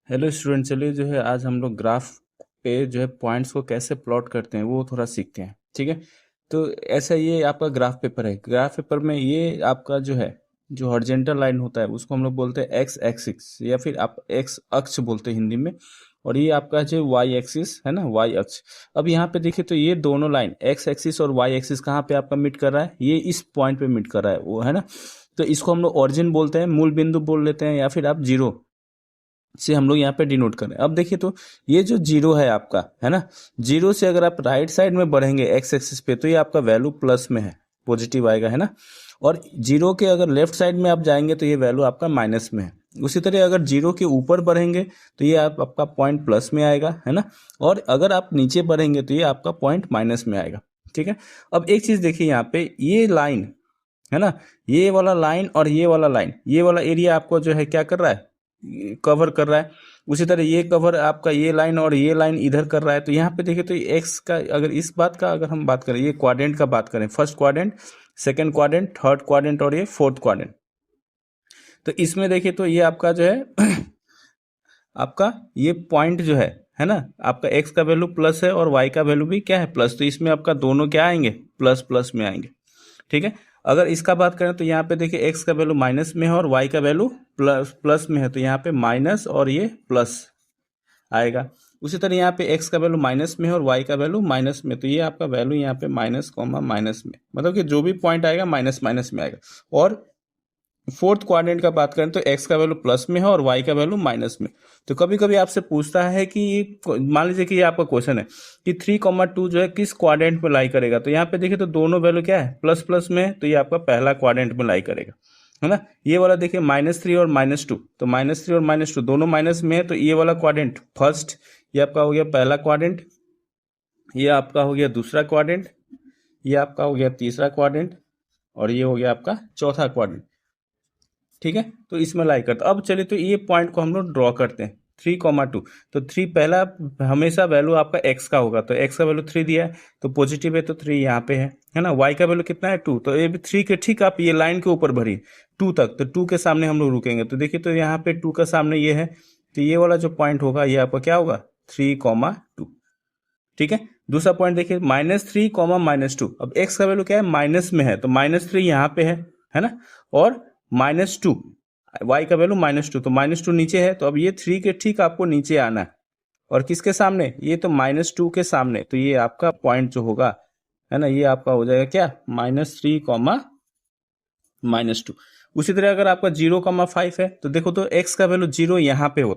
Hello student, चलिए जो है आज हम लोग ग्राफ पे जो है पॉइंट्स को कैसे प्लॉट करते हैं वो थोड़ा सीखते हैं। ठीक है, तो ऐसा ये आपका ग्राफ पेपर है। ग्राफ पेपर में ये आपका जो है जो हॉरिजेंटल लाइन होता है उसको हम लोग बोलते हैं एक्स एक्सिस या फिर आप एक्स अक्ष बोलते हैं हिंदी में। और ये आपका जो वाई एक्सिस है ना, वाई अक्ष। अब यहाँ पे देखिए तो ये दोनों लाइन एक्स एक्सिस और वाई एक्सिस कहाँ पे आपका मीट कर रहा है, ये इस पॉइंट पे मीट कर रहा है वो, है ना। तो इसको हम लोग ओरिजिन बोलते हैं, मूल बिंदु बोल लेते हैं, या फिर आप जीरो से हम लोग यहाँ पे डिनोट करें। अब देखिए तो ये जो जीरो है आपका, है ना, जीरो से अगर आप राइट साइड में बढ़ेंगे एक्स एक्सिस पे तो ये आपका वैल्यू प्लस में है, पॉजिटिव आएगा, है ना। और जीरो के अगर लेफ्ट साइड में आप जाएंगे तो ये वैल्यू आपका माइनस में है। उसी तरह अगर जीरो के ऊपर बढ़ेंगे तो ये आपका पॉइंट प्लस में आएगा, है ना। और अगर आप नीचे बढ़ेंगे तो ये आपका पॉइंट माइनस में आएगा। ठीक है, अब एक चीज देखिए यहाँ पे, ये लाइन है ना, ये वाला लाइन और ये वाला लाइन, ये वाला एरिया आपको जो है क्या कर रहा है, कवर कर रहा है। उसी तरह ये कवर आपका ये लाइन और ये लाइन इधर कर रहा है। तो यहाँ पे देखिए तो एक्स का अगर इस बात का अगर हम बात करें, ये क्वाड्रेंट का बात करें, first quadrant, second quadrant, third quadrant और ये फोर्थ क्वाड्रेंट। तो इसमें देखिए तो ये आपका जो है आपका ये पॉइंट जो है ना, आपका एक्स का वैल्यू प्लस है और वाई का वैल्यू भी क्या है, प्लस। तो इसमें आपका दोनों क्या आएंगे, प्लस प्लस में आएंगे। ठीक है, अगर इसका बात करें तो यहाँ पे देखिए एक्स का वैल्यू माइनस में है और वाई का वैल्यू प्लस प्लस में है, तो यहाँ पे माइनस और ये प्लस आएगा। उसी तरह यहाँ पे एक्स का वैल्यू माइनस में है और वाई का वैल्यू माइनस में, तो ये आपका वैल्यू यहाँ पे माइनस कॉमा माइनस में, मतलब कि जो भी पॉइंट आएगा माइनस माइनस में आएगा। और फोर्थ क्वाड्रेंट का बात करें तो एक्स का वैल्यू प्लस में है और वाई का वैल्यू माइनस में। तो कभी कभी आपसे पूछता है कि मान लीजिए कि ये आपका क्वेश्चन है कि 3,2 जो है किस क्वाड्रेंट में लाई करेगा। तो यहाँ पे देखिए तो दोनों वैल्यू क्या है, प्लस प्लस में है, तो ये आपका पहला क्वाड्रेंट में लाई करेगा, है ना। ये वाला देखिए -3 और -2, तो -3 और -2 दोनों माइनस में है, तो ये वाला क्वाड्रेंट फर्स्ट, ये आपका हो गया पहला क्वाड्रेंट, ये आपका हो गया दूसरा क्वाड्रेंट, ये आपका हो गया तीसरा क्वाड्रेंट और ये हो गया आपका चौथा क्वाड्रेंट। ठीक है, तो इसमें लाई करते। अब चलिए तो ये पॉइंट को हम लोग ड्रॉ करते हैं, 3,2। तो 3 पहला हमेशा वैल्यू आपका एक्स का होगा, तो एक्स का वैल्यू 3 दिया है तो पॉजिटिव है, तो 3 यहाँ पे है ना। वाई का वैल्यू कितना है, 2, तो ये भी 3 के ठीक आप ये लाइन के ऊपर भरी 2 तक, तो 2 के सामने हम लोग रुकेंगे। तो देखिए तो यहाँ पे 2 का सामने ये है, तो ये वाला जो पॉइंट होगा ये आपका क्या होगा, 3,2। ठीक है, दूसरा पॉइंट देखिए -3, -2। अब एक्स का वैल्यू क्या है, माइनस में है, तो -3 यहाँ पे है ना। और -2, वाई का वैल्यू -2, तो -2 नीचे है, तो अब ये 3 के ठीक आपको नीचे आना है। और किसके सामने, ये तो -2 के सामने, तो ये आपका पॉइंट जो होगा, है ना, ये आपका हो जाएगा क्या, -3, -2। उसी तरह अगर आपका 0,5 है तो देखो तो एक्स का वैल्यू 0 यहाँ पे होता